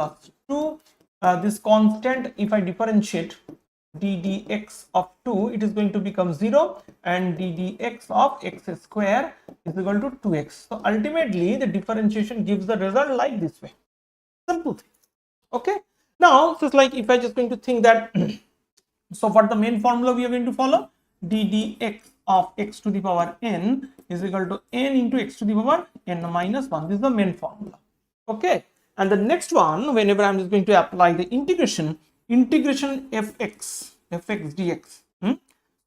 plus 2. This constant, if I differentiate d dx of 2, it is going to become 0, and d dx of x square is equal to 2x. So ultimately the differentiation gives the result like this way. Simple thing. Okay, now just like if I just going to think that so what the main formula we are going to follow, d dx of x to the power n is equal to n into x to the power n minus 1. This is the main formula. Okay, and the next one, whenever I'm just going to apply the integration fx dx,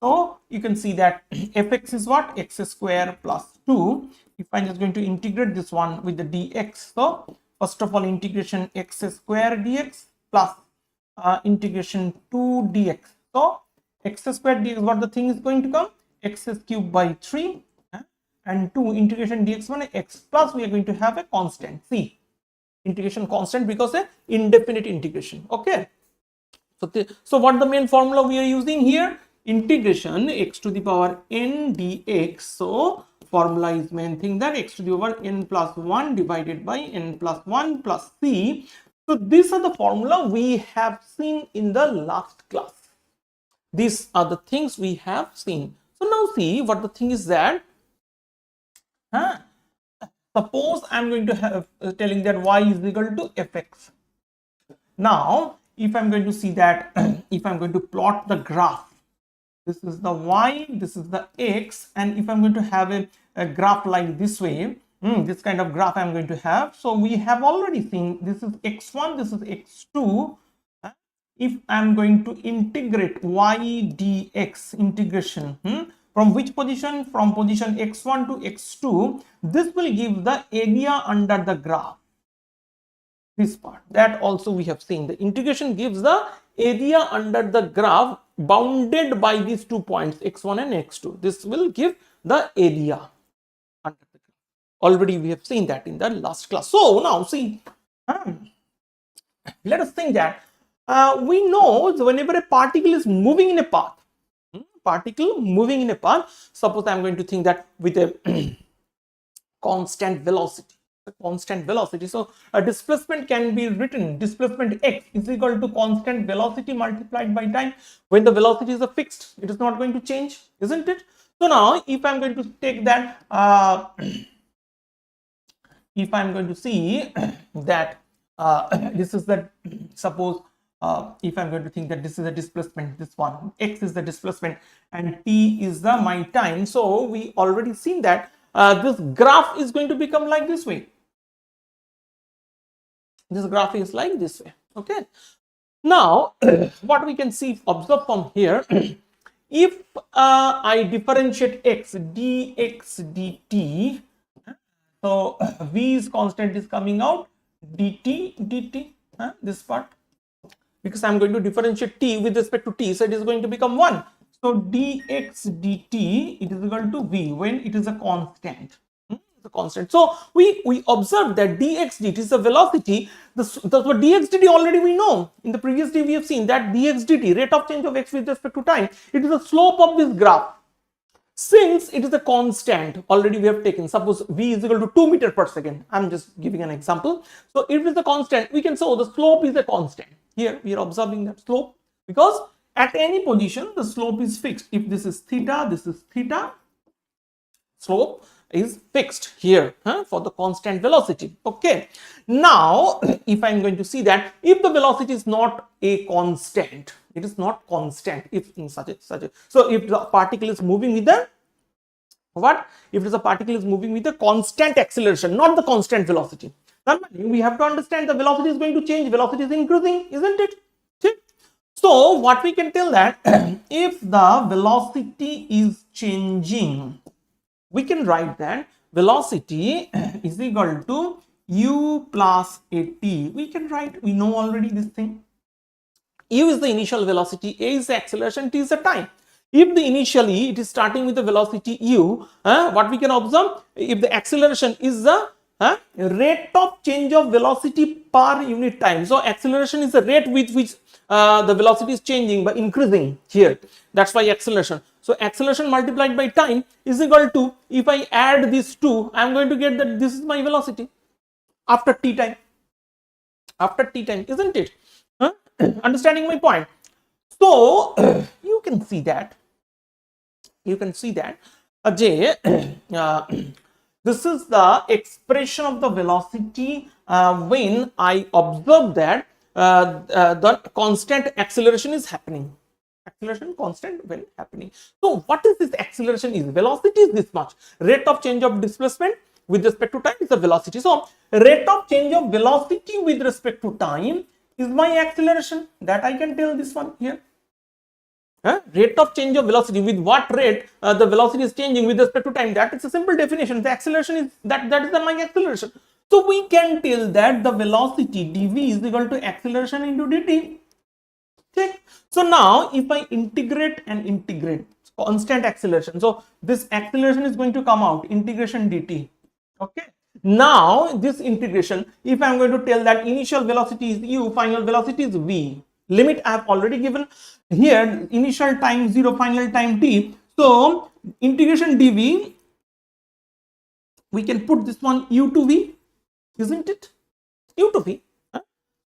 so you can see that fx is what, x square plus 2. If I'm just going to integrate this one with the dx, so first of all integration x square dx plus integration 2 dx. So x square dx, what the thing is going to come, x cube by 3, and 2 integration dx1 x plus, we are going to have a constant c, integration constant, because a indefinite integration. Okay, so what the main formula we are using here, integration x to the power n dx. So formula is main thing that x to the power n plus 1 divided by n plus 1 plus c. So these are the formula we have seen in the last class. These are the things we have seen. So now see what the thing is that, suppose I'm going to have telling that y is equal to fx. Now if I'm going to see that if I'm going to plot the graph, this is the y, this is the x, and if I'm going to have a graph like this way, this kind of graph I'm going to have. So we have already seen this is x1, this is x2. If I'm going to integrate y dx integration, from which position, from position x1 to x2, this will give the area under the graph. This part, that also we have seen, the integration gives the area under the graph bounded by these 2 points x1 and x2. This will give the area under the graph. Already we have seen that in the last class. So now see, let us think that we know whenever a particle is moving in a path, suppose I'm going to think that with a constant velocity, so a displacement can be written, displacement x is equal to constant velocity multiplied by time. When the velocity is a fixed, it is not going to change, isn't it? So now if I'm going to take that, if I'm going to see that this is the, suppose if I'm going to think that this is a displacement, this one x is the displacement and t is the my time. So we already seen that this graph is going to become like this way. This graph is like this way. Okay, now what we can see, observe from here, if I differentiate x dx dt, so v is constant is coming out, dt, this part, because I'm going to differentiate t with respect to t, so it is going to become 1. So dx dt, it is equal to v when it is a constant. So we observed that dx dt is a velocity. That's what dx dt already we know. In the previous day we have seen that dx dt, rate of change of x with respect to time, it is the slope of this graph. Since it is a constant, already we have taken, suppose v is equal to 2 meters per second. I'm just giving an example. So if it is a constant, we can say, oh, the slope is a constant. Here we are observing that slope, because at any position the slope is fixed. If this is theta, this is theta, slope is fixed here for the constant velocity. Okay, now if I'm going to see that if the velocity is not a constant, it is not constant, if in such a so if the particle is moving with the what, if it is a particle is moving with a constant acceleration, not the constant velocity, then we have to understand the velocity is going to change, velocity is increasing, isn't it? Okay. So what we can tell that if the velocity is changing, we can write that velocity is equal to u plus at. We can write, we know already this thing. U is the initial velocity, a is the acceleration, t is the time. If the initially it is starting with the velocity u, what we can observe, if the acceleration is the rate of change of velocity per unit time. So acceleration is the rate with which the velocity is changing by increasing here. That's why acceleration. So acceleration multiplied by time is equal to, if I add these two, I am going to get that this is my velocity after t time. after t time, isn't it? Huh? Understanding my point? So you can see that Ajay, this is the expression of the velocity when I observe that the constant acceleration is happening. Acceleration constant when happening. So what is this acceleration? Is velocity is this much. Rate of change of displacement with respect to time is the velocity. So rate of change of velocity with respect to time is my acceleration. That I can tell this one here. Rate of change of velocity, with what rate the velocity is changing with respect to time. That is a simple definition. The acceleration is that is the my acceleration. So we can tell that the velocity dv is equal to acceleration into dt. Okay. So now if I integrate and integrate constant acceleration, so this acceleration is going to come out integration dt. Okay. Now this integration, if I am going to tell that initial velocity is u, final velocity is v, limit I have already given here, initial time 0, final time t. So integration dv, we can put this one u to v, isn't it? U to v.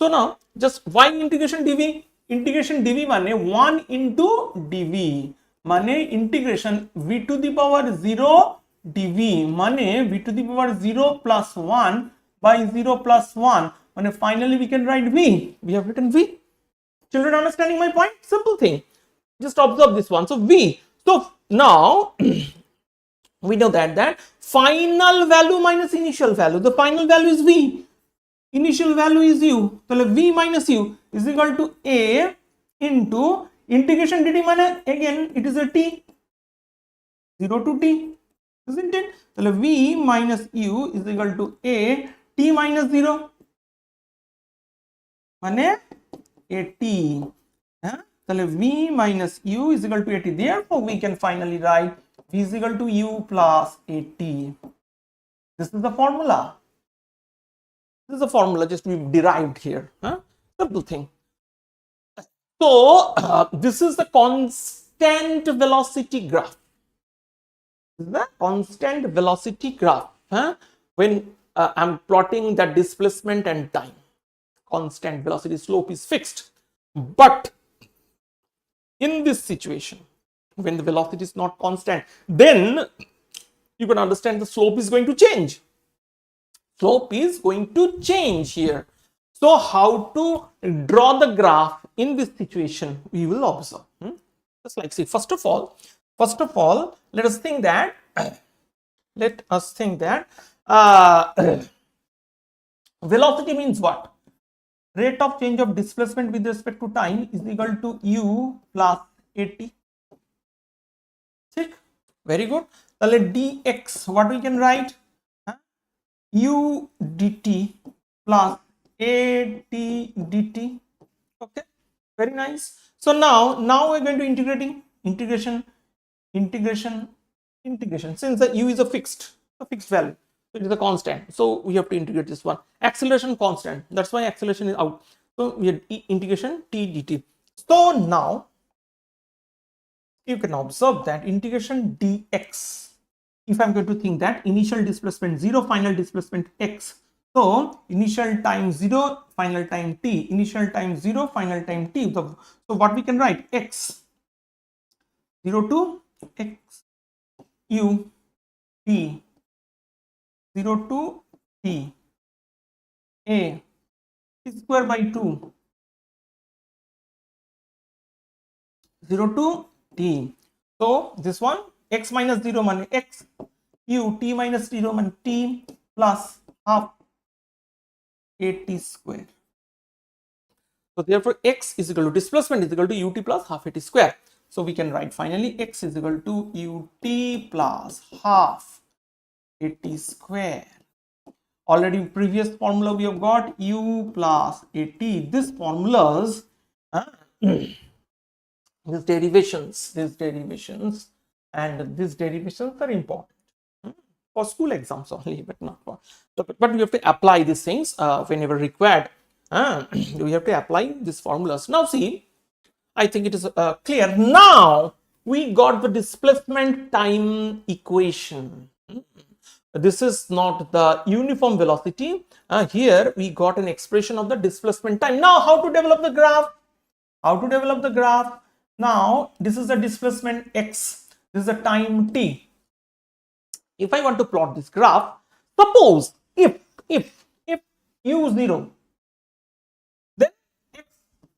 So now just why integration dv? Integration dv mane 1 into dv mane integration v to the power 0 dv mane v to the power 0 plus 1 by 0 plus 1 mane finally we can write v. We have written v. Children understanding my point? Simple thing. Just observe this one. So v. So now we know that final value minus initial value. The final value is v. Initial value is u. So v minus u is equal to a into integration dt mane again it is a t. 0 to t. Isn't it? So v minus u is equal to a t minus 0 mane at. So v minus u is equal to at. Therefore we can finally write v is equal to u plus at. This is the formula. This is a formula just we derived here. Simple thing. So this is the constant velocity graph. This is the constant velocity graph. When I'm plotting the displacement and time. Constant velocity slope is fixed. But in this situation, when the velocity is not constant, then you can understand the slope is going to change. Slope is going to change here. So how to draw the graph in this situation, we will observe. Just like see, first of all, let us think that velocity means what? Rate of change of displacement with respect to time is equal to u plus at. Check. Very good. So let dx, what we can write? U dt plus at dt. Okay, very nice. So now we're going to integration. Since the u is a fixed value, so it is a constant. So we have to integrate this one. Acceleration constant. That's why acceleration is out. So we have integration t dt. So now you can observe that integration dx. If I'm going to think that initial displacement 0, final displacement x. So initial time 0, final time t. Initial time 0, final time t. So what we can write? X 0 to x u t 0 to t a t square by 2 0 to t. So this one x minus 0 means x, u t minus 0 means t plus half at square. So therefore x is equal to displacement is equal to ut plus half at square. So we can write finally x is equal to ut plus half at square. Already previous formula we have got u plus at. These formulas, these derivations and these derivations are important for school exams only, but not for. But we have to apply these things whenever required. We have to apply these formulas. Now see, I think it is clear. Now we got the displacement time equation. This is not the uniform velocity. Here we got an expression of the displacement time. Now how to develop the graph? How to develop the graph? Now this is the displacement x, this is the time t. If I want to plot this graph, suppose if u0, then x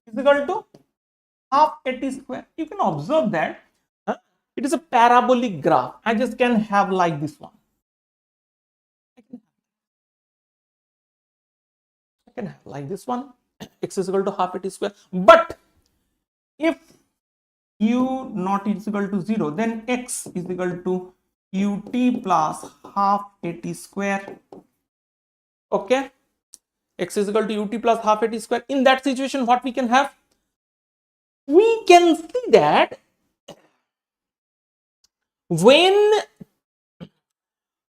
is equal to half at square. You can observe that it is a parabolic graph. I just can have like this one. I can have like this one. X is equal to half at square. But if u not is equal to 0, then x is equal to ut plus half at square. Okay, x is equal to ut plus half at square. In that situation, what we can have? We can see that when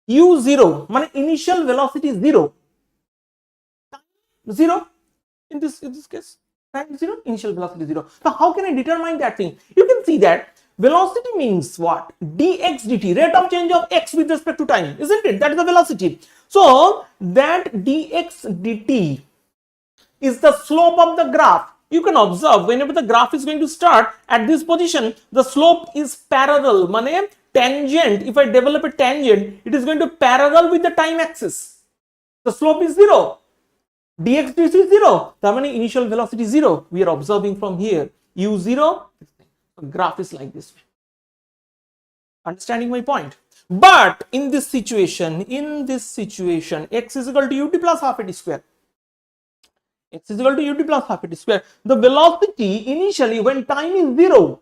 u0, initial velocity is 0, in this case, time 0, initial velocity 0. So how can I determine that thing? You can see that velocity means what? Dx dt, rate of change of x with respect to time, isn't it? That is the velocity. So that dx dt is the slope of the graph. You can observe whenever the graph is going to start at this position, the slope is parallel, tangent. If I develop a tangent, it is going to parallel with the time axis. The slope is 0. Dx dt is 0. The initial velocity 0. We are observing from here. u0, graph is like this. Understanding my point? But in this situation, x is equal to ut plus half at square. X is equal to ut plus half at square. The velocity initially when time is 0,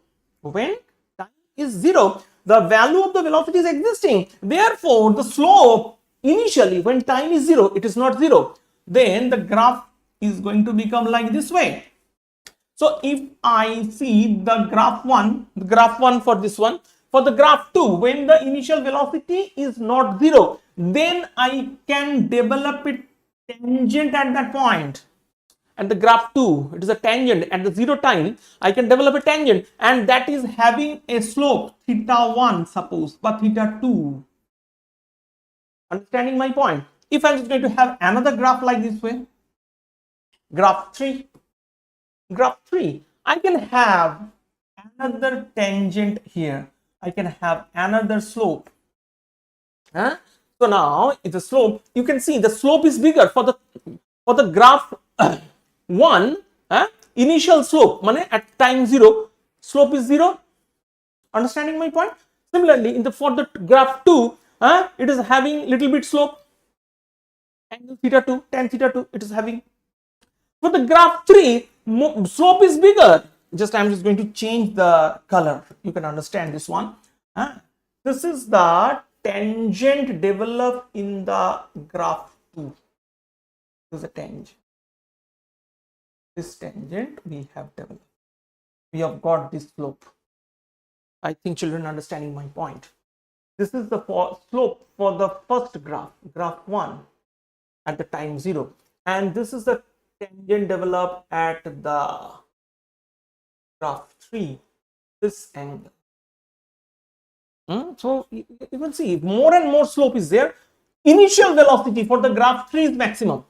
the value of the velocity is existing. Therefore, the slope initially when time is 0, it is not 0. Then the graph is going to become like this way. So if I see the graph 1 for this one, for the graph 2, when the initial velocity is not 0, then I can develop a tangent at that point. And the graph 2, it is a tangent at the 0 time. I can develop a tangent, and that is having a slope theta 1, suppose, but theta 2. Understanding my point? If I'm just going to have another graph like this way, graph 3, I can have another tangent here. I can have another slope. So now it's a slope. You can see the slope is bigger for the graph 1. Initial slope, at time 0, slope is 0. Understanding my point? Similarly, for the graph 2, it is having little bit slope. Angle theta 2, tan theta 2, it is having. For the graph 3, slope is bigger. I'm just going to change the color. You can understand this one. This is the tangent developed in the graph 2. This is a tangent. This tangent we have developed. We have got this slope. I think children understanding my point. This is the slope for the first graph 1 at the time 0. And this is the tangent developed at the graph 3, this angle. So you can see more and more slope is there. Initial velocity for the graph 3 is maximum.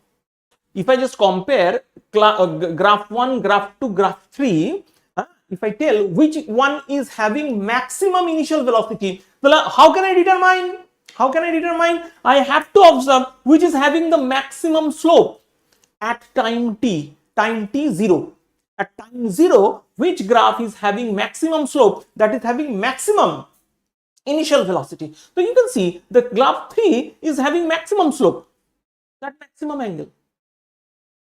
If I just compare graph 1, graph 2, graph 3, if I tell which one is having maximum initial velocity, how can I determine? I have to observe which is having the maximum slope at time t, 0. At time 0, which graph is having maximum slope, that is having maximum initial velocity. So you can see the graph 3 is having maximum slope, that maximum angle.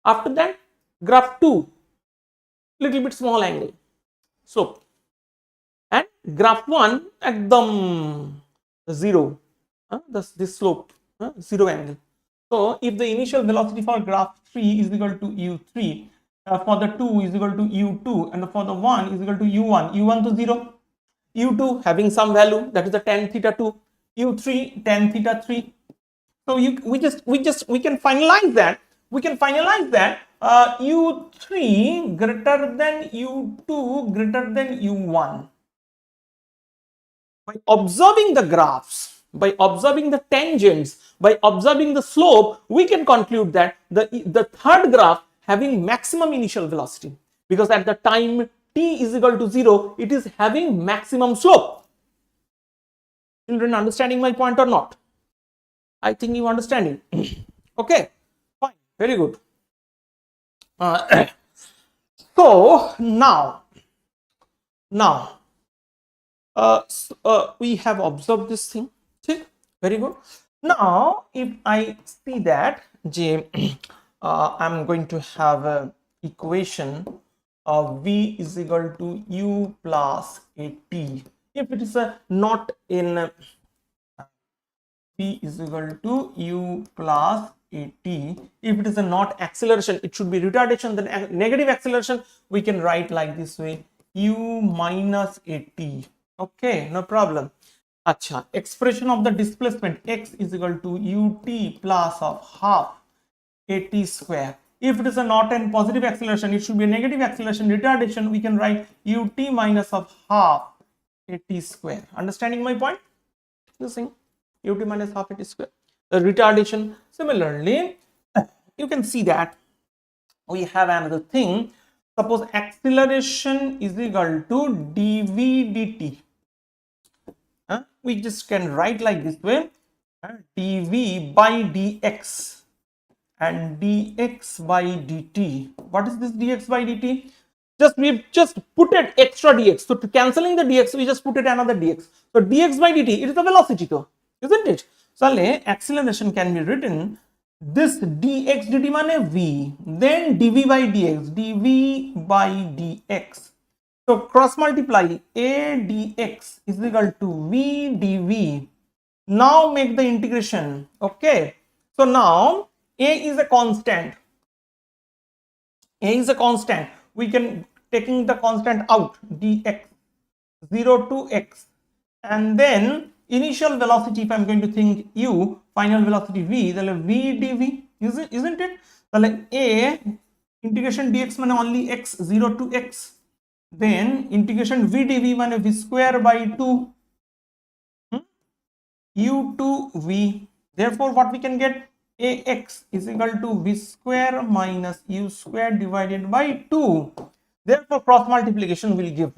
After that, graph 2, little bit small angle, slope. And graph 1, at the 0, this slope, 0 angle. So if the initial velocity for graph 3 is equal to u3, for the 2 is equal to u2, and for the 1 is equal to u1 to 0, u2 having some value, that is the tan theta 2, u3 tan theta 3. So we can finalize that. U3 greater than u2 greater than u1. By observing the graphs, by observing the tangents, by observing the slope, we can conclude that the third graph having maximum initial velocity, because at the time t is equal to 0, it is having maximum slope. Children, understanding my point or not? I think you understanding. Okay, fine, very good. So now we have observed this thing. Okay, very good. Now if I see that J, I'm going to have a equation of v is equal to u plus at. If it is not in v is equal to u plus at, if it is a not acceleration, it should be retardation. Then negative acceleration we can write like this way, u minus at. Okay, no problem. Acha, expression of the displacement x is equal to ut plus of half at square. If it is a not a positive acceleration, it should be a negative acceleration, retardation. We can write ut minus of half at square. Understanding my point? This thing, ut minus half at square. The retardation. Similarly, you can see that we have another thing. Suppose acceleration is equal to dv dt. We just can write like this way, dv by dx and dx by dt. What is this dx by dt? We just put it extra dx. So to cancelling the dx, we just put it another dx. So dx by dt, it is the velocity though, isn't it? So acceleration can be written this dx dt mane v, then dv by dx. So cross multiply a dx is equal to v dv. Now make the integration. Okay. So now a is a constant. A is a constant. We can taking the constant out, dx 0 to x, and then initial velocity, if I'm going to think u, final velocity v, then v dv, isn't it? So a integration dx means only x 0 to x, then integration v dv means v square by 2 u to v. Therefore what we can get, ax is equal to v square minus u square divided by 2. Therefore cross multiplication will give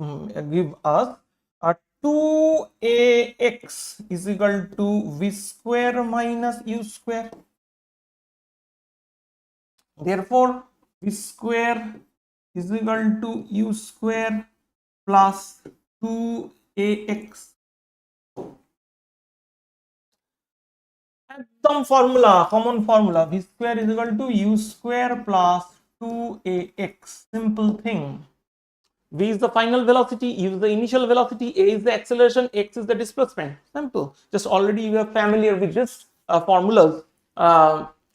us a 2ax is equal to v square minus u square. Therefore v square is equal to u square plus 2ax. Formula, common formula, v square is equal to u square plus 2ax. Simple thing. V is the final velocity, u is the initial velocity, a is the acceleration, x is the displacement. Simple. Just already you are familiar with this formulas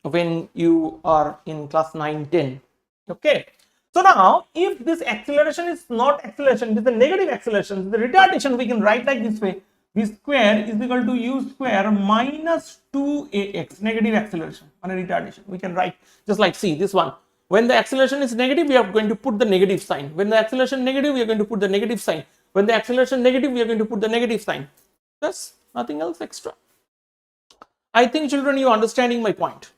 when you are in class 9-10. Okay. So now if this acceleration is not acceleration, it is the negative acceleration, the retardation, we can write like this way, v square is equal to u square minus 2ax, negative acceleration on a retardation. We can write just like, see this one, when the acceleration is negative, we are going to put the negative sign. When the acceleration negative, we are going to put the negative sign. When the acceleration negative, we are going to put the negative sign. Yes, nothing else extra. I think children, you are understanding my point.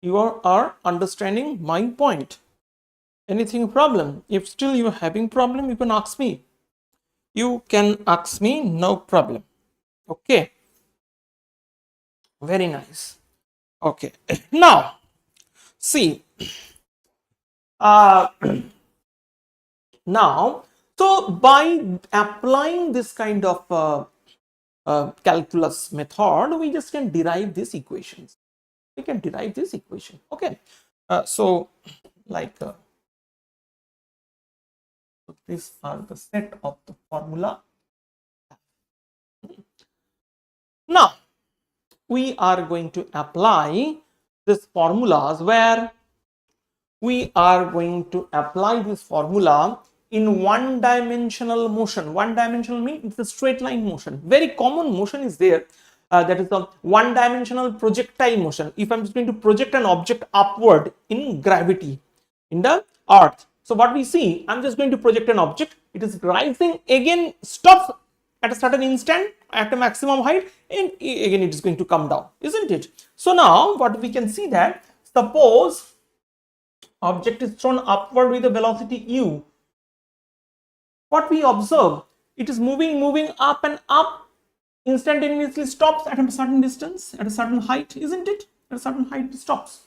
You are understanding my point. Anything problem? If still you are having problem, you can ask me. You can ask me, no problem. Okay. Very nice. Okay. Now, see. Now, so by applying this kind of calculus method, we just can derive these equations. We can derive this equation. Okay. So like these are the set of the formula. Now we are going to apply these formulas, where we are going to apply this formula in one-dimensional motion. One-dimensional means it's a straight line motion. Very common motion is there. That is the one-dimensional projectile motion. If I'm just going to project an object upward in gravity in the earth. So what we see, I'm just going to project an object. It is rising, again stops at a certain instant at a maximum height, and again it is going to come down, isn't it? So now what we can see that, suppose object is thrown upward with a velocity u, what we observe, it is moving up and up, instantaneously stops at a certain distance, at a certain height, isn't it? At a certain height it stops.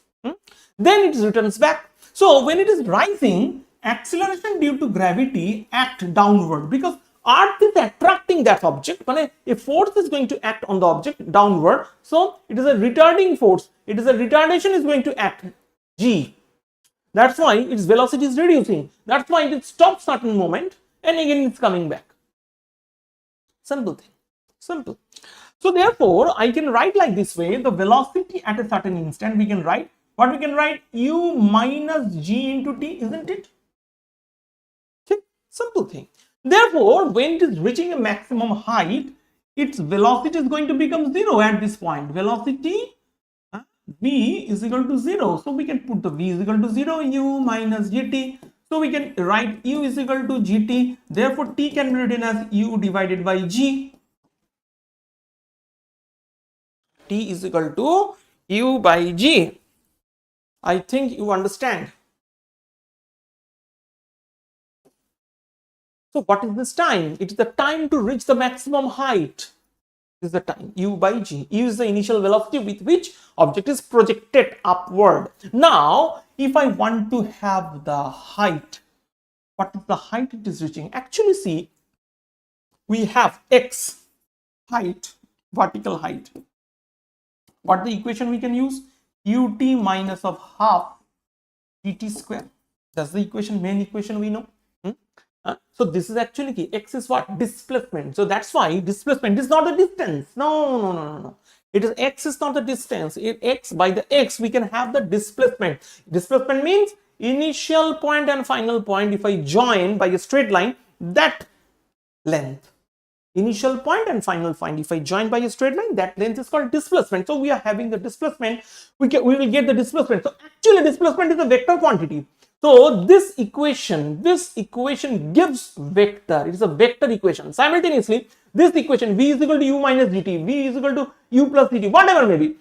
Then it returns back. So when it is rising, acceleration due to gravity act downward, because earth is attracting that object. A force is going to act on the object downward, so it is a retarding force, it is a retardation is going to act, g. That's why its velocity is reducing, that's why it stops certain moment and again it's coming back. Simple thing, simple. So therefore I can write like this way, the velocity at a certain instant, we can write what, we can write u minus g into t, isn't it? Okay, simple thing. Therefore when it is reaching a maximum height, its velocity is going to become 0 at this point. Velocity v is equal to 0, so we can put the v is equal to 0, u minus gt. So we can write u is equal to gt, therefore t can be written as u divided by g. T is equal to u by g. I think you understand. So what is this time? It is the time to reach the maximum height. This is the time, u by g. U is the initial velocity with which object is projected upward. Now if I want to have the height, what is the height it is reaching? Actually see, we have x height, vertical height. What the equation we can use? Ut minus of half gt square. That's the equation, main equation we know. So this is actually key. X is what? Displacement. So that's why displacement is not the distance. No. It is x is not the distance. X, by the x we can have the displacement. Displacement means initial point and final point. If I join by a straight line, that length. Initial point and final point, if I join by a straight line, that length is called displacement. So we are having the displacement, we will get the displacement. So actually displacement is a vector quantity. So this equation gives vector. It is a vector equation. Simultaneously, this equation v is equal to u minus gt, v is equal to u plus gt, whatever may be.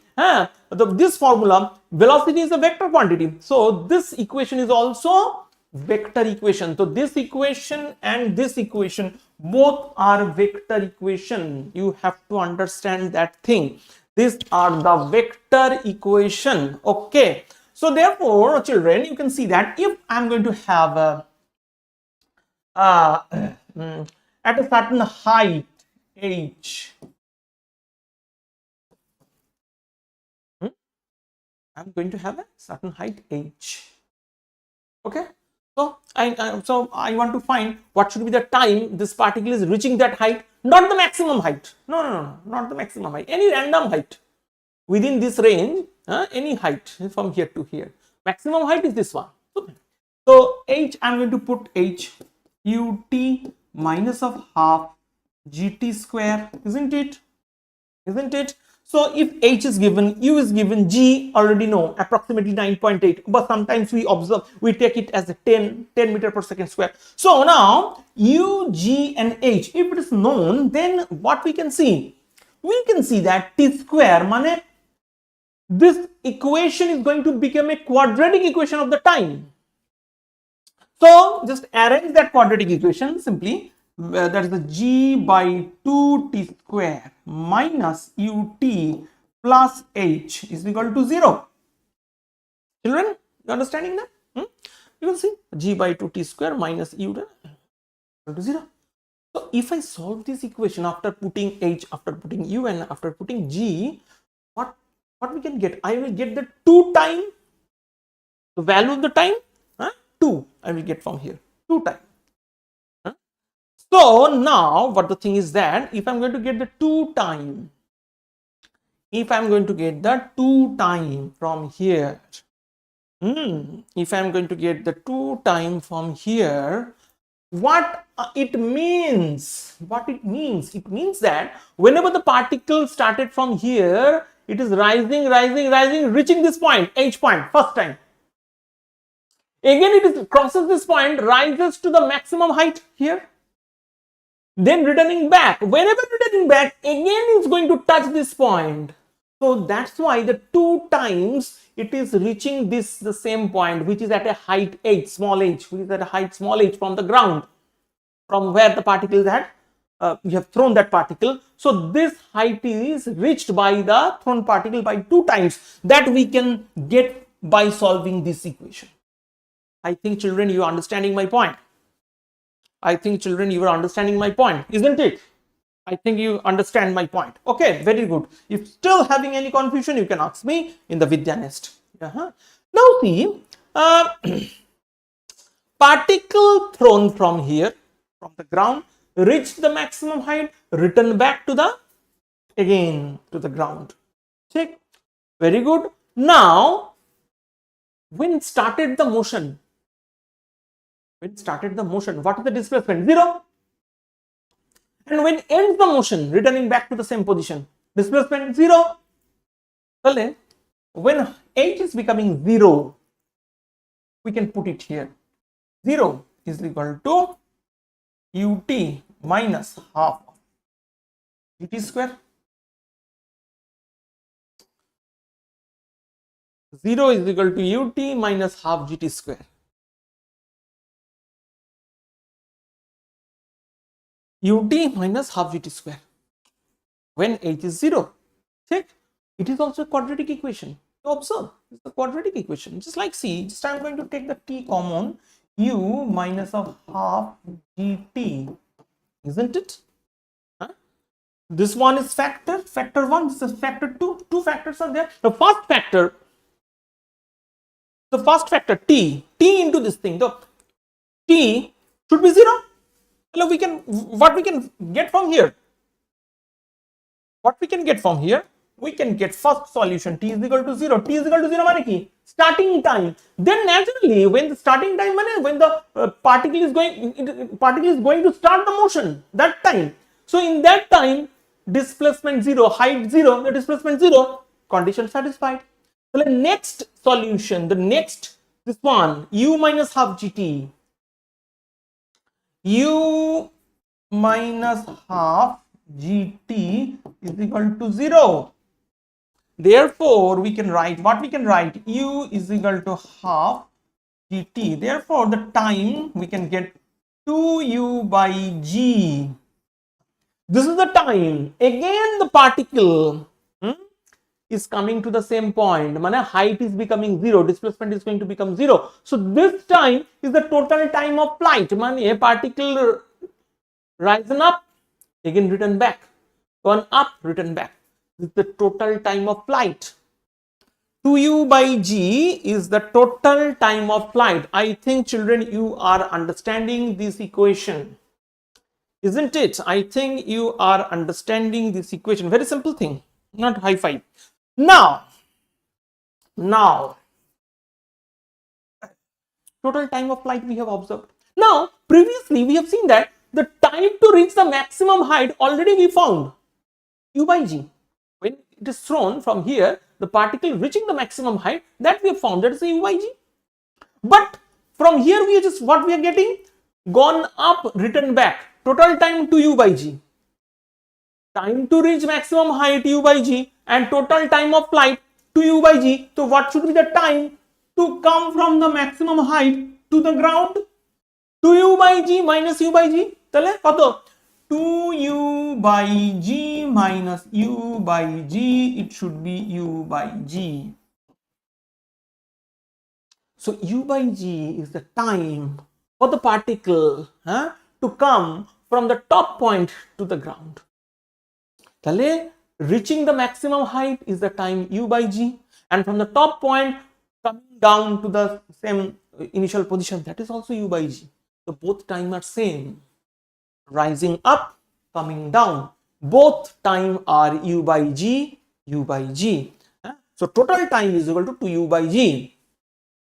This formula, velocity is a vector quantity. So this equation is also vector equation. So this equation and this equation both are vector equation. You have to understand that thing. These are the vector equation. Okay. So therefore, children, you can see that if I am going to have at a certain height h, I am going to have a certain height h. Okay. So I want to find what should be the time this particle is reaching that height, not the maximum height. No, not the maximum height. Any random height within this range. Any height from here to here. Maximum height is this one. So h, I am going to put h ut minus of half gt square, isn't it? So if h is given, u is given, g already know approximately 9.8, but sometimes we observe, we take it as a 10 meter per second square. So now u, g and h, if it is known, then what we can see? We can see that t square mane this equation is going to become a quadratic equation of the time. So just arrange that quadratic equation simply. That is the g by 2t square minus ut plus h is equal to 0. Children, you understanding that? You will see g by 2t square minus ut equal to 0. So if I solve this equation after putting h, after putting u and after putting g, what we can get? I will get the 2 time, the value of the time, 2 I will get from here, 2 time. So now what the thing is that if I'm going to get the 2 time, from here, if I'm going to get the 2 time from here, what it means? It means that whenever the particle started from here, it is rising, reaching this point, h point, first time. Again, it crosses this point, rises to the maximum height here. then returning back. Whenever returning back, again it's going to touch this point. So that's why the 2 times it is reaching the same point, which is at a height h, small h, which is at a height small h from the ground, from where the particle is at. You have thrown that particle. So this height is reached by the thrown particle by 2 times. That we can get by solving this equation. I think children, you are understanding my point. I think children, you are understanding my point, isn't it? I think you understand my point. Okay, very good. If still having any confusion, you can ask me in the VidyaNest. Now see, particle thrown from here, from the ground, reached the maximum height, return back to the, again to the ground. Check. Very good. Now, when started the motion, what is the displacement? 0. And when ends the motion, returning back to the same position, displacement 0. When h is becoming 0, we can put it here. 0 is equal to ut minus half gt square. 0 is equal to ut minus half gt square. ut minus half gt square when h is 0. Check. It is also a quadratic equation. You observe, it's a quadratic equation. Just like see, just I'm going to take the t common, u minus of half gt, isn't it? This one is factor 1, this is factor 2. 2 factors are there. The first factor t into this thing, the t should be 0. What we can get from here? We can get first solution, t is equal to 0. T is equal to 0 means ki? Starting time. Then naturally, when the starting time means when the particle is going to start the motion, that time. So in that time, displacement 0, height 0, the displacement 0, condition satisfied. So the next solution, this one, u minus half gt, u minus half gt is equal to 0. Therefore, we can write u is equal to half gt. Therefore, the time we can get 2u by g. This is the time. Again, the particle is coming to the same point. Height is becoming 0, displacement is going to become 0. So this time is the total time of flight. A particle risen up, again return back, gone up, return back. This is the total time of flight. 2u by g is the total time of flight. I think children, you are understanding this equation, isn't it? I think you are understanding this equation. Very simple thing, not high five. Now, total time of flight we have observed. Now, previously we have seen that the time to reach the maximum height already we found, u by g. When it is thrown from here, the particle reaching the maximum height, that we have found, that is u by g. But from here we are just what we are getting, gone up, return back, total time to u by g. Time to reach maximum height u by g and total time of flight to u by g. So what should be the time to come from the maximum height to the ground? 2u by g minus u by g. Tale koto? 2u by g minus u by g. It should be u by g. So u by g is the time for the particle to come from the top point to the ground. Tale, reaching the maximum height is the time u by g, and from the top point coming down to the same initial position, that is also u by g. So both time are same. Rising up, coming down, both time are u by g, u by g. So total time is equal to 2u by g.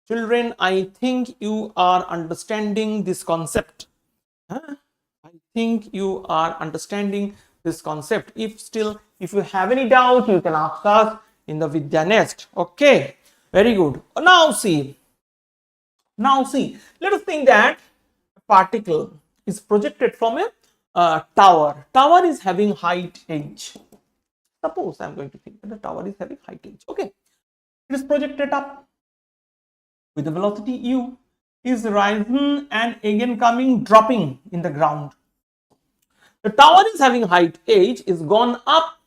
Children, I think you are understanding this concept. I think you are understanding this concept. If you have any doubt, you can ask us in the VidyaNest. Okay, very good. Now see, let us think that a particle is projected from a tower. Tower is having height h. Suppose I'm going to think that the tower is having height h. Okay, it is projected up with the velocity u, is rising and again coming, dropping in the ground. The tower is having height h, is gone up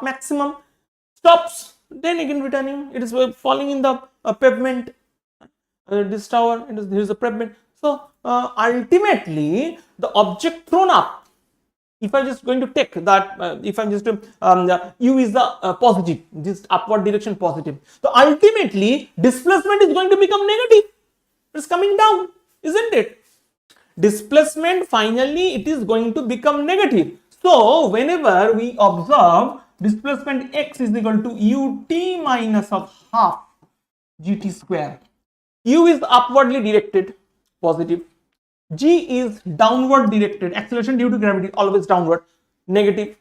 maximum, stops, then again returning. It is falling in the pavement. This tower, here is the pavement. So ultimately, the object thrown up, if I'm just going to take that, if I'm just u is the positive, this upward direction positive. So ultimately, displacement is going to become negative. It's coming down, isn't it? Displacement finally it is going to become negative. So whenever we observe displacement x is equal to ut minus of half gt square, u is upwardly directed, positive, g is downward directed, acceleration due to gravity always downward, negative,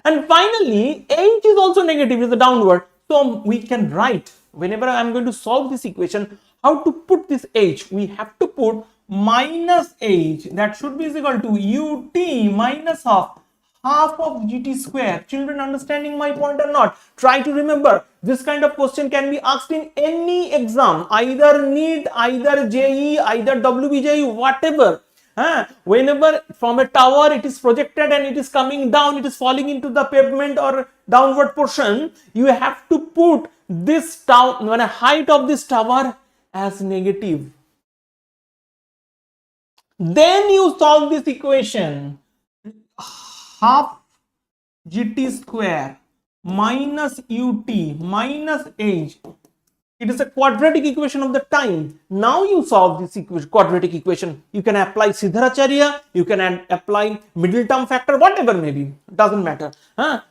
and finally h is also negative, is the downward. So we can write, whenever I am going to solve this equation, how to put this h, we have to put minus h, that should be equal to ut minus of half of gt square. Children, understanding my point or not? Try to remember, this kind of question can be asked in any exam, either NEET, either JE, either WBJE, whatever. Whenever from a tower it is projected and it is coming down, it is falling into the pavement or downward portion, you have to put this tower, when a height of this tower as negative. Then you solve this equation, half gt square minus ut minus h. It is a quadratic equation of the time. Now you solve this quadratic equation. You can apply Siddharacharya, you can apply middle term factor, whatever may be, doesn't matter.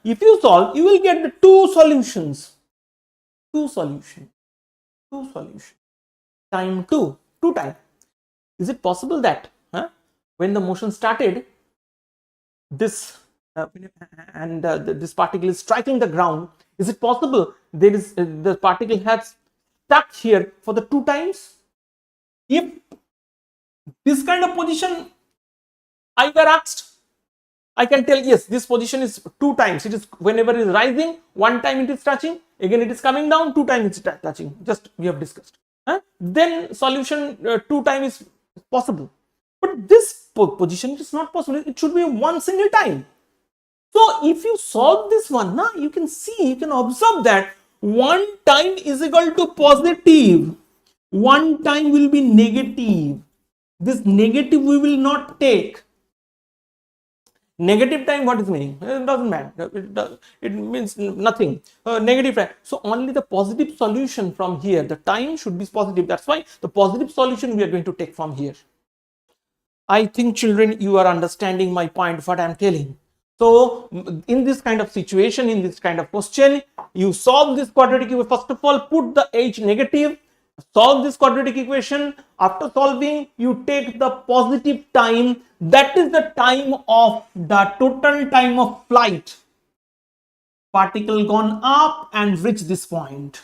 If you solve, you will get the two solutions. Two solutions. Time 2 time. Is it possible that when the motion started, this this particle is striking the ground, is it possible there is the particle has stuck here for the 2 times? If this kind of position I were asked, I can tell yes, this position is 2 times. It is whenever it is rising, 1 time it is touching, again it is coming down, 2 times it is touching. Just we have discussed. Then solution 2 times is possible. But this position is not possible. It should be 1 single time. So if you solve this one, you can see, you can observe that 1 time is equal to positive, 1 time will be negative. This negative we will not take. Negative time, what is meaning? It doesn't matter. It means nothing. Negative time. So only the positive solution from here. The time should be positive. That's why the positive solution we are going to take from here. I think, children, you are understanding my point, what I am telling. So in this kind of situation, in this kind of question, you solve this quadratic equation. First of all, put the h negative, solve this quadratic equation. After solving, you take the positive time, that is the time of the total time of flight. Particle gone up and reach this point.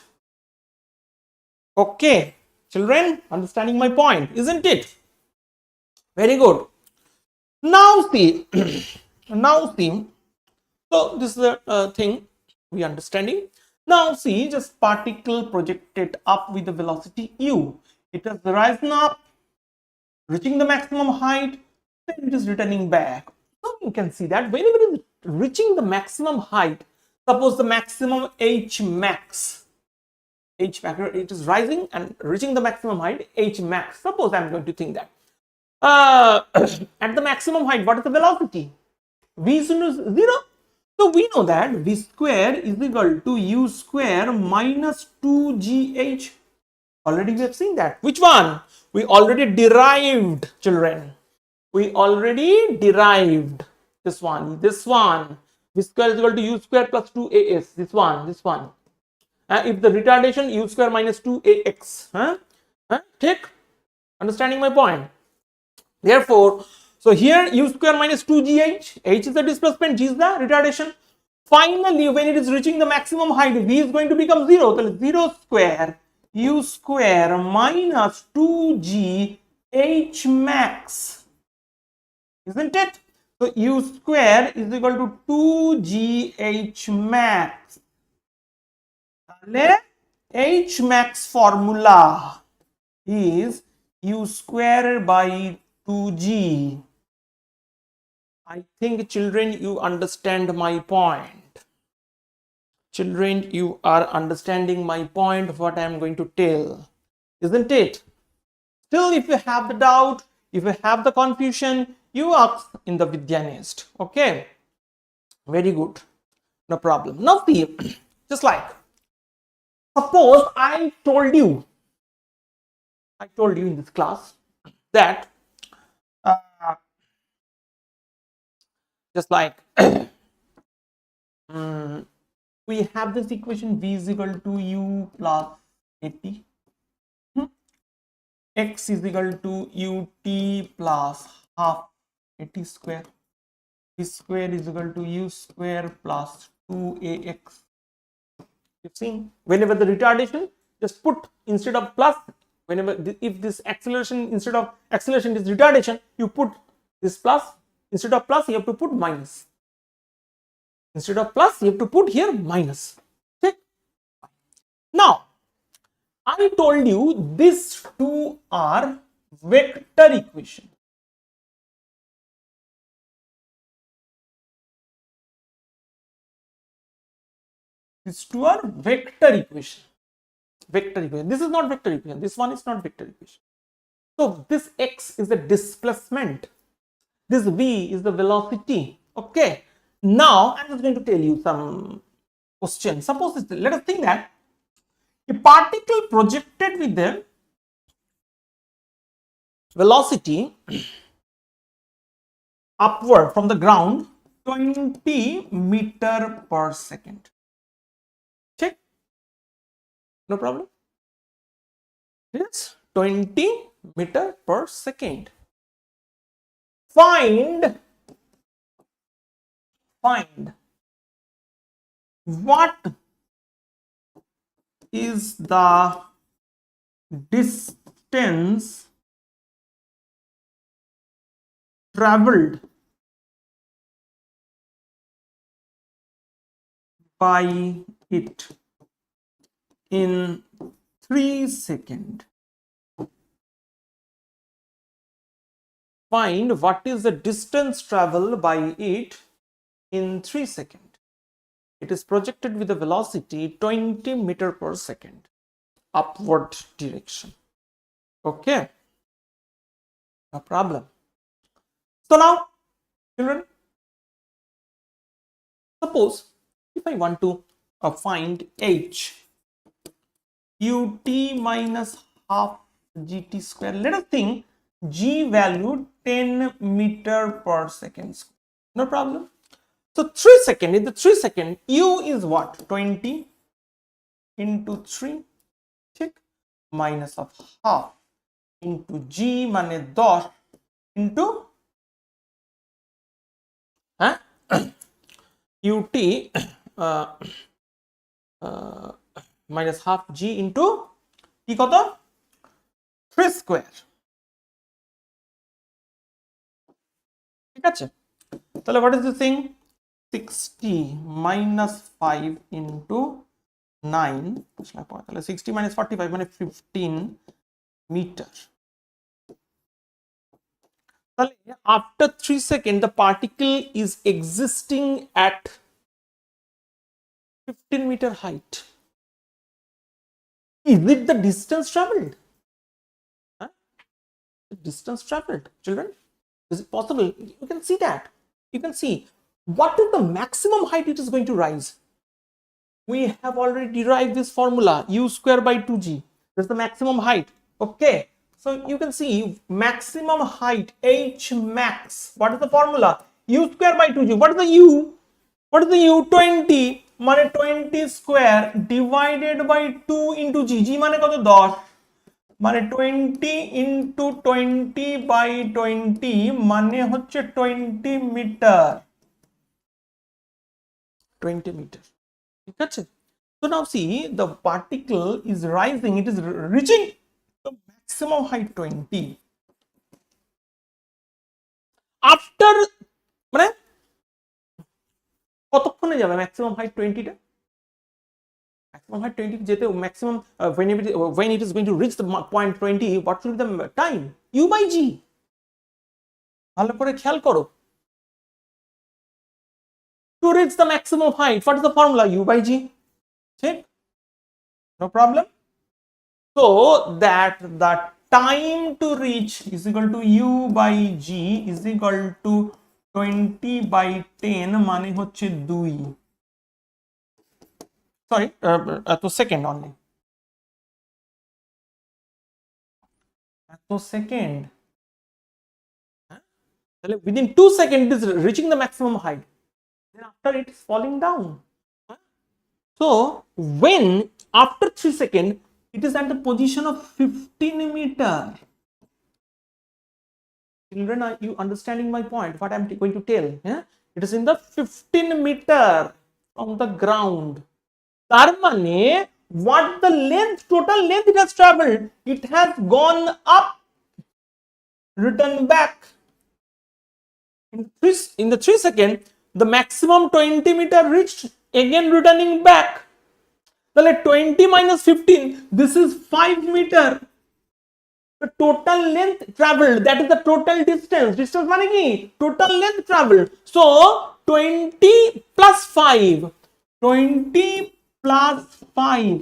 Okay, children, understanding my point, isn't it? Very good. Now see, so this is the thing we understanding. Now see, just particle projected up with the velocity u. It has risen up, reaching the maximum height, then it is returning back. So you can see that whenever it is reaching the maximum height, suppose the maximum h max, it is rising and reaching the maximum height h max. Suppose I am going to think that at the maximum height, what is the velocity? V is 0. So we know that v square is equal to u square minus 2gh. Already we have seen that. Which one? We already derived, children. We already derived this one. V square is equal to u square plus 2as. This one. If the retardation, u square minus 2ax. Take? Understanding my point? Therefore, so here u square minus 2gh, h is the displacement, g is the retardation. Finally, when it is reaching the maximum height, v is going to become 0. So 0 square u square minus 2g h max. isn't it? So u square is equal to 2gh max. H max formula is u square by 2g. I think children, you understand my point. Children, you are understanding my point, what I am going to tell, isn't it? Still, if you have the doubt, if you have the confusion, you ask in the VidyaNest. Okay, very good, no problem. Now see, just like suppose I told you in this class that uh, just like we have this equation v is equal to u plus 80, x is equal to ut plus half 80 square, v square is equal to u square plus 2ax. You've seen, whenever the retardation, just put instead of plus, whenever if this acceleration, instead of acceleration is retardation, you put this plus, instead of plus you have to put minus, instead of plus you have to put here minus. Okay, now I told you these two are vector equation. These two are vector equation. Vector equation. This is not vector equation. This one is not vector equation. So this x is the displacement. This v is the velocity. Okay. Now I'm just going to tell you some questions. Suppose let us think that a particle projected with the velocity upward from the ground 20 meter per second. Check. No problem. Yes, 20 meter per second. Find what is the distance traveled by it in 3 seconds. Find what is the distance traveled by it in 3 seconds. It is projected with a velocity 20 meter per second, upward direction. Okay, no problem. So now, children, suppose if I want to find h, ut minus half gt square, let us think g value 10 meter per second. No problem. So 3 seconds, in the 3 second, u is what? 20 into 3, check, minus of half into g mane 10 into ut minus half g into t কত 3 square. ঠিক আছে, তাহলে what is this thing? 60 minus 5 into 9, তাহলে 60 minus 45 মানে 15 meter. তাহলে after 3 seconds the particle is existing at 15 meter height. Is it the distance traveled? The distance traveled, children? Is it possible? You can see that. You can see what is the maximum height it is going to rise. We have already derived this formula, u square by 2g. That's the maximum height. Okay. So you can see maximum height h max. What is the formula? U square by 2g. What is the u? What is the u? 20. মানে 20 square divided by 2 into g. g মানে কত 10. মানে 20 into 20 by 20 মানে হচ্ছে 20 metre. 20 metre, ঠিক আছে? So now see, the particle is rising, it is reaching the maximum height 20. After মানে কতক্ষণে যাবে ম্যাক্সিমাম হাইট 20 টা, maximum height 20 যেতে maximum when it is going to reach the point 20, what should be the time? U by G. ভালো করে খেয়াল করো, to reach the maximum height, what is the formula? U by G. ঠিক, no problem. So that the time to reach is equal to U by G is equal to 20 by 10 মানে হচ্ছে 2, sorry এত second only, এত second, তাহলে within 2 seconds it is reaching the maximum height, then after it is falling down. So when after 3 seconds it is at the position of 15 meter. Children, are you understanding my point, what I'm going to tell? It is in the 15 meter from the ground. তার মানে what the length, total length it has traveled, it has gone up, returned back. In the 3 seconds, the maximum 20 meter reached, again returning back. তাহলে 20 minus 15, this is 5 meter. The total length traveled, that is the total distance. Distance মানে কি? Total length traveled. So 20 plus 5, 20 plus 5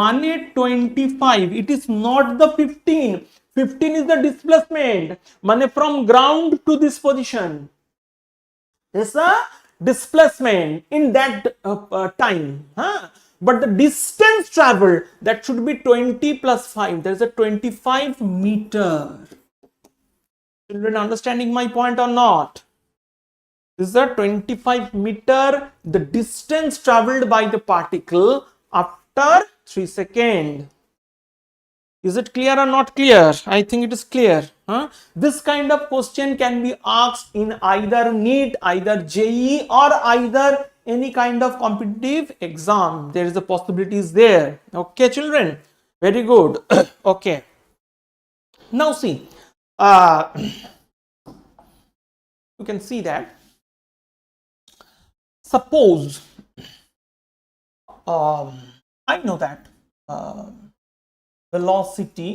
মানে 25. It is not the 15. 15 is the displacement. মানে from ground to this position. It's a displacement in that time. But the distance traveled, that should be 20 plus 5. There's a 25 meter. Children, understanding my point or not? This is a 25 meter, the distance traveled by the particle after 3 seconds. Is it clear or not clear? I think it is clear. This kind of question can be asked in either NEET, either JEE, or either any kind of competitive exam. There is a possibilities there. Okay, children, very good. Okay, now see, you can see that, suppose I know that velocity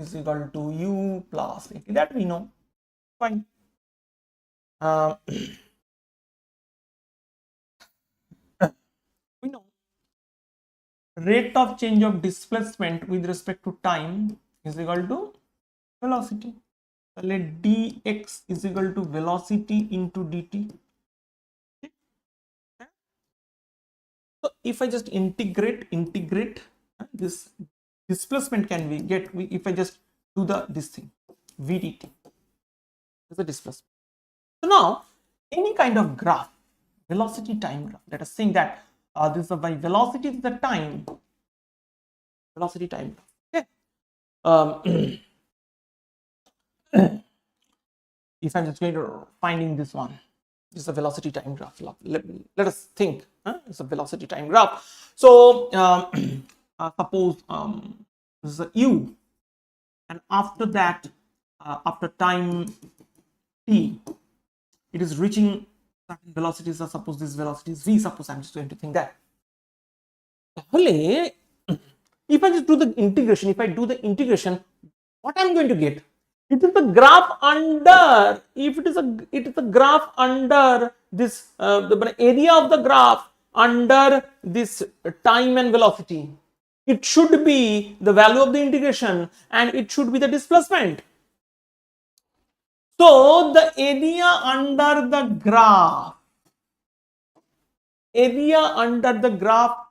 is equal to U plus AT, that we know, fine. We know rate of change of displacement with respect to time is equal to velocity. তাহলে dx is equal to velocity into dt. So if I just integrate this displacement can be get, if I just do this thing vdt is the displacement. So now any kind of graph, velocity time graph, let us think that this is by velocity is the time, velocity time graph. Okay, if I'm just going to finding this one, this is a velocity time graph. Let us think, it's a velocity time graph. So suppose this is a u, and after that after time t it is reaching certain velocities. Suppose this velocity is v, suppose I'm just going to think that. If I just do the integration, what I'm going to get, it is the graph under, if it is a graph under this the area of the graph under this time and velocity, it should be the value of the integration and it should be the displacement. So the area under the graph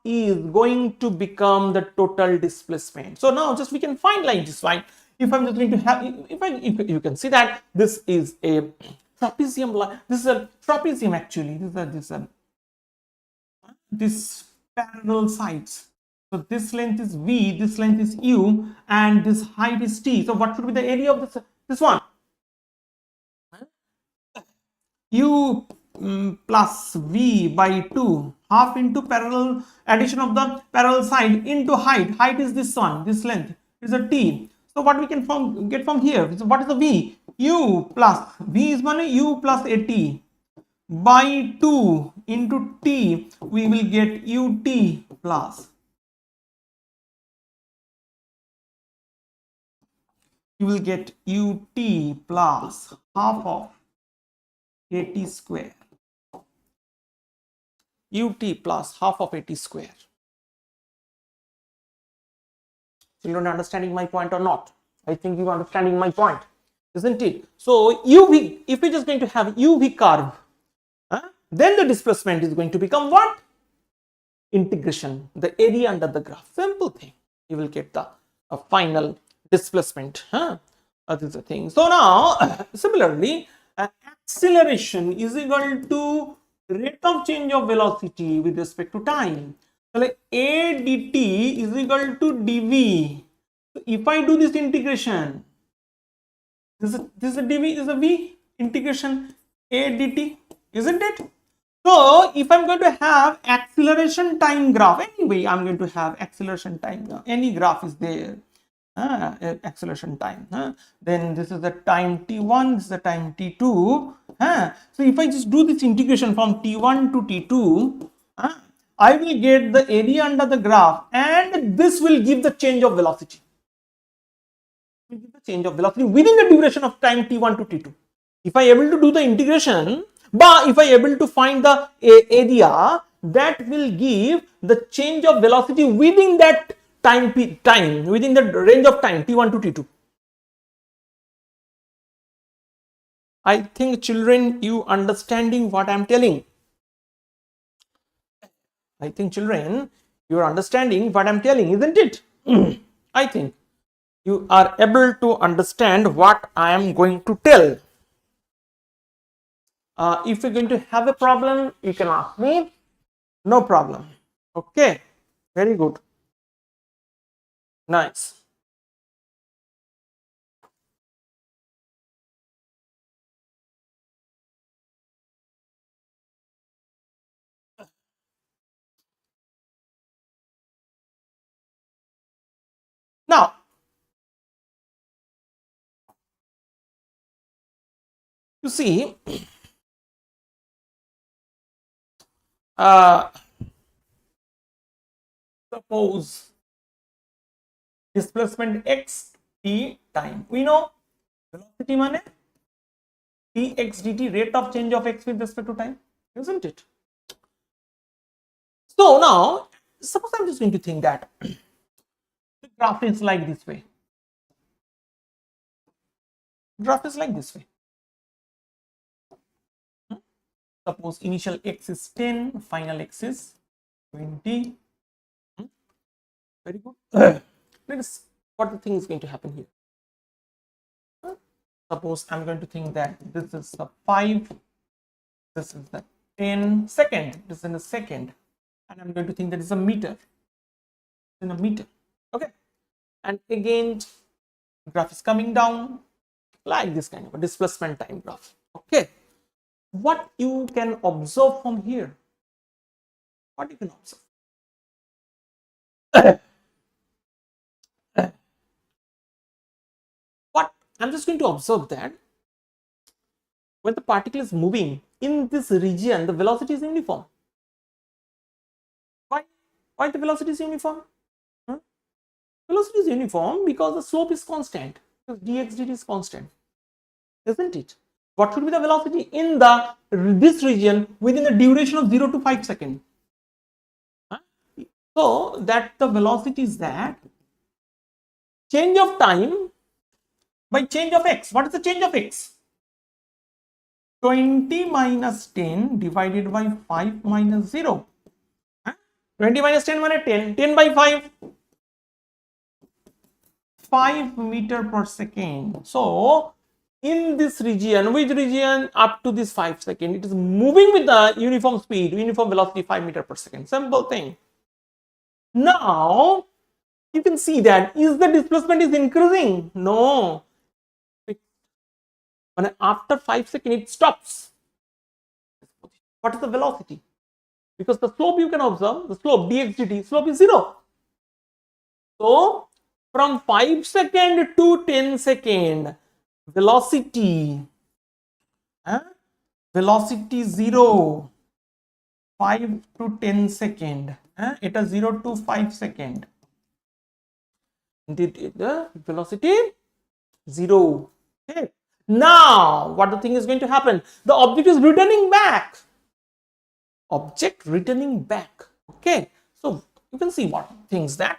is going to become the total displacement. So now just we can find like this, right? If I'm just going to have, if you can see that this is a trapezium line, this is a trapezium actually, this parallel sides. So this length is v, this length is u, and this height is t. So what should be the area of this one? U plus v by 2, half into parallel, addition of the parallel side into height is this one, this length is a t. So what we can get from here, so what is the v? u plus v is মানে u plus at by 2 into t, we will get ut plus half of at square, ut plus half of at square. Children, understanding my point or not? I think you are understanding my point, isn't it? So uv, if we're just going to have uv curve, then the displacement is going to become what? Integration, the area under the graph. Simple thing. You will get the final displacement. That is the thing. So now, similarly, acceleration is equal to rate of change of velocity with respect to time. So like a dt is equal to dv. So if I do this integration, this is a dv, is a v, integration a dt, isn't it? So if I'm going to have acceleration time graph, anyway I'm going to have acceleration time, any graph is there, acceleration time, then this is the time t1, this is the time t2, so if I just do this integration from t1 to t2, I will get the area under the graph, and this will give the change of velocity, within the duration of time t1 to t2. If I able to do the integration, but if I able to find the area, that will give the change of velocity within that time, within the range of time t1 to t2. I think, children, you understanding what I'm telling? I think, children, you are understanding what I'm telling, isn't it? I think you are able to understand what I am going to tell. If you're going to have a problem, you can ask me, no problem. Okay, very good, nice. Now, you see, suppose displacement x t time, we know velocity mane dx dt, rate of change of x with respect to time, isn't it? So now, suppose I'm just going to think that the graph is like this way. Graph is like this way. Suppose initial x is 10, final x is 20. Very good. Let us, what the thing is going to happen here. Suppose I'm going to think that this is the 5, this is the 10 second, this is in a second, and I'm going to think that is a meter, in a meter. Okay, and again graph is coming down like this kind of a displacement time graph. Okay, what you can observe from here? What you can observe? What I'm just going to observe that when the particle is moving in this region, the velocity is uniform. Why the velocity is uniform? Velocity is uniform because the slope is constant, because dx dt is constant, isn't it? What should be the velocity in this region within the duration of 0 to 5 seconds? So that the velocity is that change of time by change of x. What is the change of x? 20 minus 10 divided by 5 minus 0. 20 minus 10 means 10. 10 by 5. 5 meter per second. So in this region, which region? Up to this 5 seconds, it is moving with the uniform speed, uniform velocity 5 meter per second. Simple thing. Now you can see that is the displacement is increasing? No. When after 5 seconds it stops. What is the velocity? Because the slope you can observe, the slope dx dt, slope is 0. So from 5 second to 10 second, velocity, velocity 0, 5 to 10 second, এটা 0 to 5 second, the velocity 0. Okay. Now what the thing is going to happen, the object is returning back, okay. So you can see what things that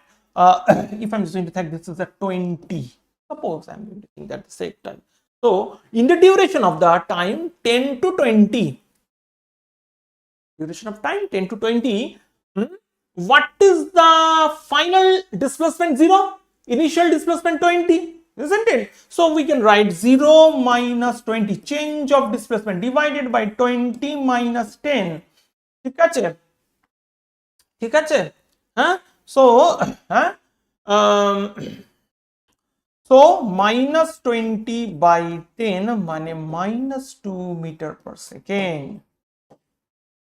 if I'm just going to think this is a 20, suppose I'm going to think that the same time, so in the duration of the time 10 to 20, duration of time 10 to 20, what is the final displacement? 0, initial displacement 20, isn't it? So we can write 0 minus 20, change of displacement divided by 20 minus 10. ঠিক আছে, ঠিক আছে, হ্যাঁ? So so minus 20 by 10 মানে minus 2 meter per second.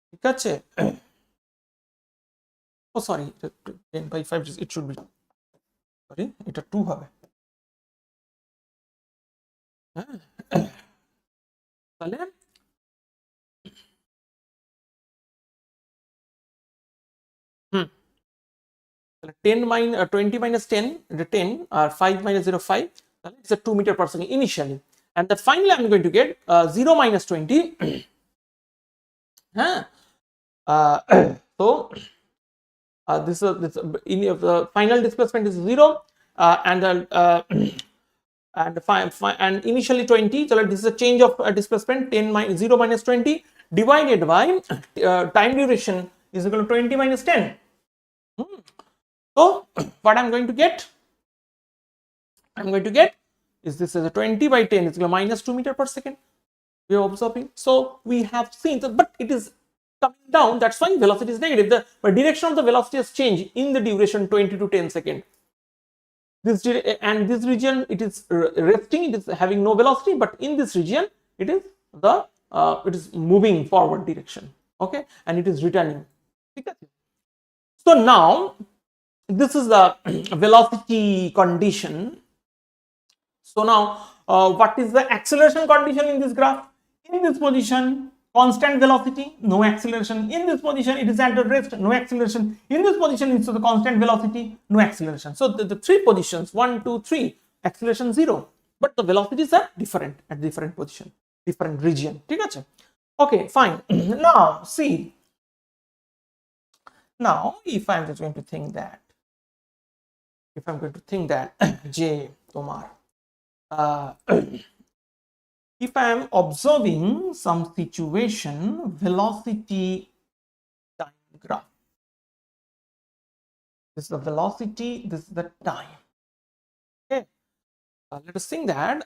ঠিক আছে? Oh sorry, 10 by 5 it should be, sorry, এটা 2 হবে, হ্যাঁ? তাহলে 10 minus 20 minus 10, the 10 or 5 minus 0, 5, it's a 2 meter per second initially, and then finally I'm going to get 0 minus 20. So this in the final displacement is 0, and initially 20, so this is a change of displacement 10 minus 0 minus 20 divided by time duration is equal to 20 minus 10. So what I'm going to get is this is a 20 by 10 is equal to minus 2 meter per second. We are observing, so we have seen that, but it is coming down, that's why velocity is negative. The direction of the velocity has changed in the duration 20 to 10 second. This region it is resting, it is having no velocity, but in this region it is it is moving forward direction, okay, and it is returning. So now this is the velocity condition. So now what is the acceleration condition in this graph? In this position, constant velocity, no acceleration. In this position, it is at the rest, no acceleration. In this position, it's the constant velocity, no acceleration. So the three positions, 1, 2, 3, acceleration 0, but the velocities are different at different position, different region. Okay, fine. Now see, now if I'm just going to think that, J Tomar, if I am observing some situation, velocity time graph, this is the velocity, this is the time, okay. Let us think that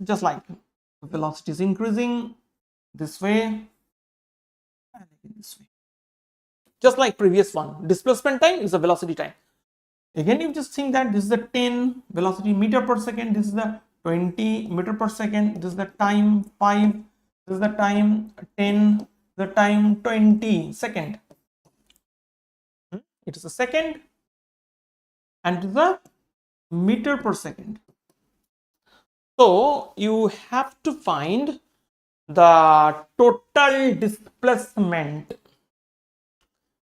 just like the velocity is increasing this way and this way, just like previous one, displacement time is the velocity time. Again, you just think that this is the 10 velocity meter per second, this is the 20 meter per second, this is the time 5, this is the time 10, the time 20 second. It is a second and it is a meter per second. So you have to find the total displacement.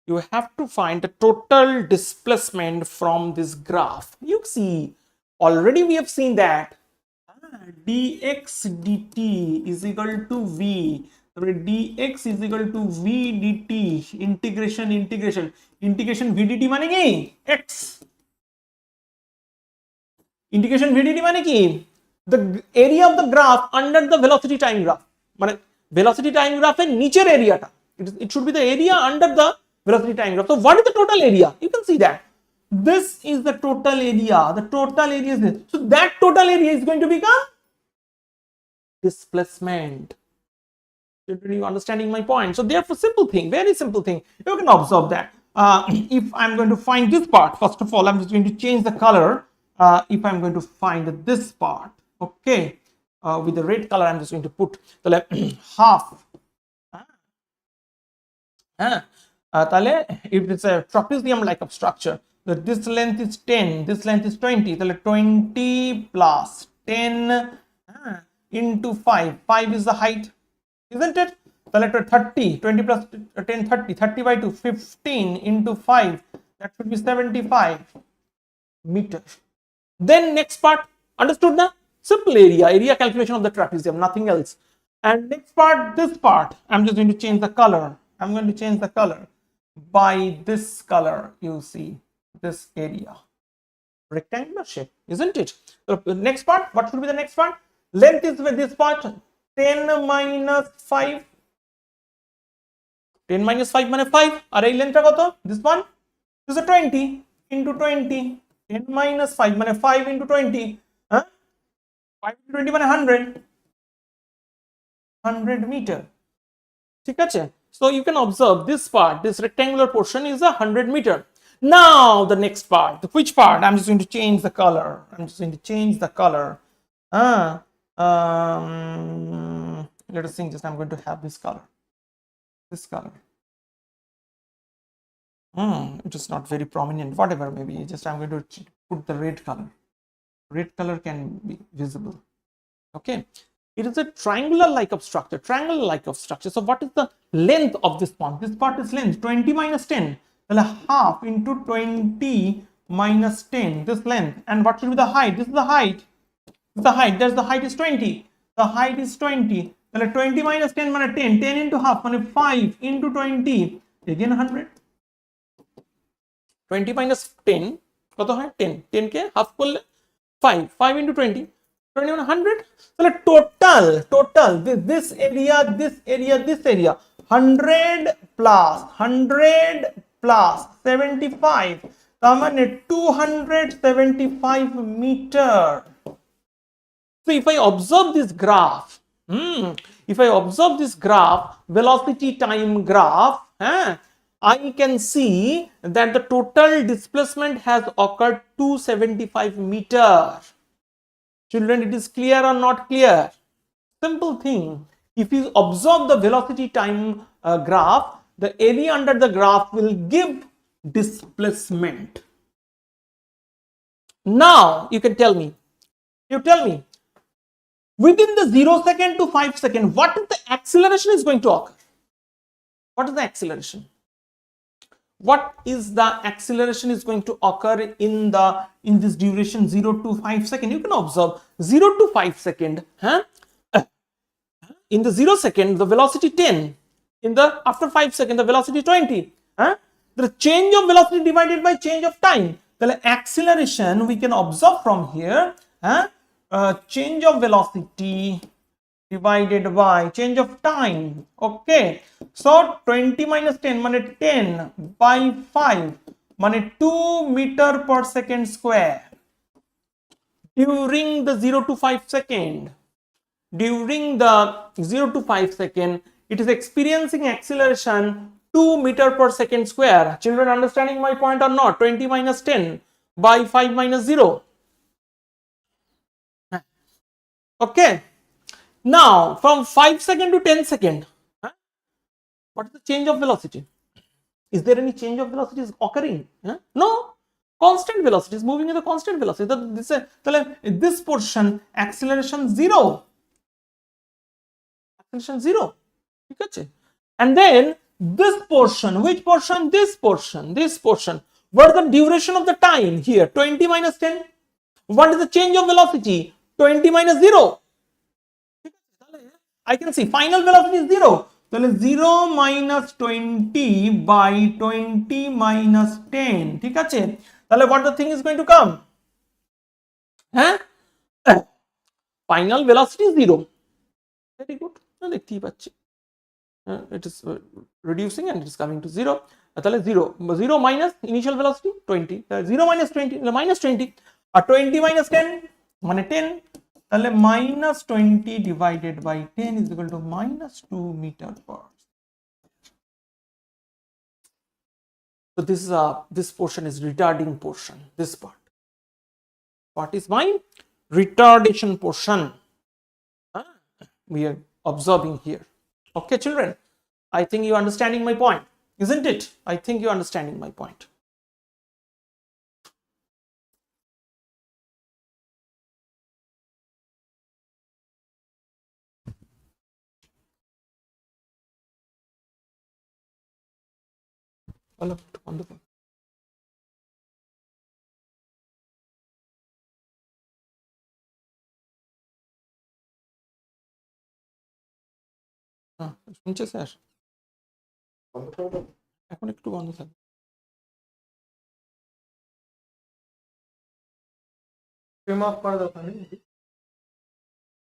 You have to find the total displacement from this graph. You see, already we have seen that dx dt is equal to v, dx is equal to v dt, integration v dt মানে কি x, integration v dt মানে কি the area of the graph under the velocity time graph, মানে velocity time graph এর নিচের এরিয়াটা, it should be the area under the velocity time graph. So what is the total area? You can see that this is the total area. The total area is this. So that total area is going to become displacement. Are you understanding my point? So therefore, simple thing, very simple thing. You can observe that. If I'm going to find this part, first of all, I'm just going to change the color. If I'm going to find this part, okay, with the red color, I'm just going to put the half. If it's a trapezium like of structure, this length is 10, this length is 20, তাহলে 20 plus 10 into 5, 5 is the height, isn't it? তাহলে 30, 20 plus 10, 30, 30 by 2, 15 into 5, that should be 75 meters. Then next part, understood now? Simple area calculation of the trapezium, nothing else. And next part, this part, I'm just going to change the color. I'm going to change the color by this color. You see this area, rectangular shape, isn't it? So the next part, what should be the next part? Length is with this part, 10 minus 5. 10 minus 5 মানে 5 আর এই লেন্থটা কত? This one is a 20 into 20. 10 minus 5 মানে 5 into 20, হ্যাঁ 5 into 20 মানে 100 meter, ঠিক আছে? So you can observe this part, this rectangular portion is 100 meter. Now the next part, which part? I'm just going to change the color. I'm just going to change the color. Let us think, just I'm going to have this color. This color. It is not very prominent, whatever, maybe just I'm going to put the red color. Red color can be visible. Okay, it is a triangular like of structure, so what is the length of this part? This part is length 20 minus 10, well, half into 20 minus 10, this length. And what should be the height? This is the height. There's the height is 20. The height is 20. Well, 20 minus 10 মানে 10, 10 into half মানে 5 into 20, again 100. 20 minus 10 কত হয়? 10, 10 কে half করলে 5 into 20, 100. তাহলে total this area 100 plus 75, তার মানে 275 meter. So if I observe this graph, velocity time graph, I can see that the total displacement has occurred 275 meter. Children, it is clear or not clear? Simple thing. If you observe the velocity time graph, the area under the graph will give displacement. Now you can tell me, within the 0 second to 5 second, what is the acceleration is going to occur? What is the acceleration? What is the acceleration is going to occur in this duration 0 to 5 second? You can observe 0 to 5 second. In the 0 second, the velocity 10. After 5 second, the velocity 20. The change of velocity divided by change of time. The acceleration we can observe from here. Change of velocity divided by change of time. Okay, so 20 minus 10 মানে 10 by 5 মানে 2 meter per second square. During the 0 to 5 second, it is experiencing acceleration 2 meter per second square. Children, understanding my point or not? 20 minus 10 by 5 minus 0. Okay, now from 5 second to 10 second, what is the change of velocity? Is there any change of velocity is occurring? No, constant velocity is moving in the constant velocity. This portion acceleration 0. Okay. And then this portion, which portion? This portion. What is the duration of the time here? 20 minus 10. What is the change of velocity? 20 minus 0. I can see final velocity is 0. So 0 minus 20 by 20 minus 10. ঠিক আছে? তাহলে what the thing is going to come? Final velocity is 0. Very good. দেখতেই পাচ্ছি। It is reducing and it is coming to 0. তাহলে 0 minus initial velocity 20. 0 minus 20 minus 20 আর 20 minus 10 মানে 10. তাহলে minus 20 divided by 10 is equal to minus 2 meter per. So this portion is retarding portion. This part is my retardation portion. We are observing here. Okay, children, I think you are understanding my point, isn't it? I think you are understanding my point. তাহলে একটু বন্ধ করুন। হ্যাঁ, শুনছে sir? এখন একটু বন্ধ থাকবে। ফ্রেম অফ করা দরকার নেই।